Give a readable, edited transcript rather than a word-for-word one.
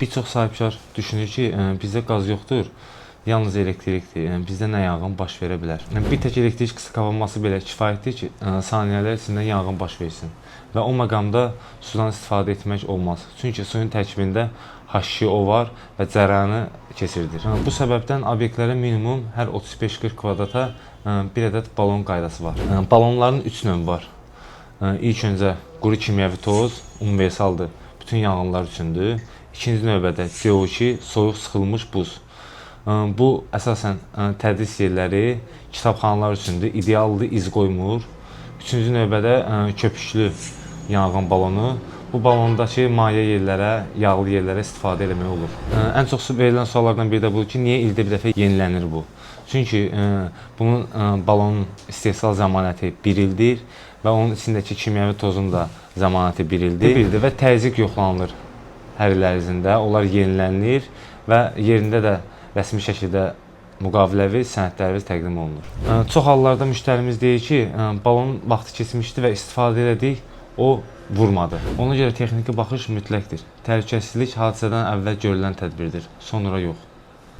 Bir çox sahibkar düşünür ki, bizdə qaz yoxdur, yalnız elektrikdir. Bizdə nə yanğın baş verə bilər. Bir tək elektrik qısqalanması belə kifayətdir ki, saniyələr içində yanğın baş versin. Və o məqamda sudan istifadə etmək olmaz. Çünki suyun tərkibində H2O var və cərəyanı keçirdir. Bu səbəbdən obyektlərə minimum hər 35-40 kvadrata bir ədəd balon qaydası var. Balonların 3 növü var. İlk öncə quru kimyəvi toz, universaldır, bütün yanğınlar üçündür. İkinci növbədə CO2, soyuq sıxılmış buz. Bu əsasən tədris yerləri, kitabxanalar üçündür, idealdır, iz qoymur. Üçüncü növbədə köpüklü yanğın balonu. Bu balondakı maye yerlərə, yağlı yerlərə istifadə etmək olur. Ən çox verilən suallardan biri də budur ki, niyə ildə bir dəfə yenilənir bu? Çünki bunun balonun istehsal zəmanəti 1 ildir və onun içindəki kimyəvi tozun da zəmanəti 1 ildir və təzyiq yoxlanılır. Hər il ərzində onlar yenilənilir və yerində də rəsmi şəkildə müqaviləvi sənədlərimiz təqdim olunur. Çox hallarda müştərimiz deyir ki, balonun vaxtı keçmişdi və istifadə elədik, o vurmadı. Ona görə texniki baxış mütləqdir. Təhlükəsizlik hadisədən əvvəl görülən tədbirdir, sonra yox.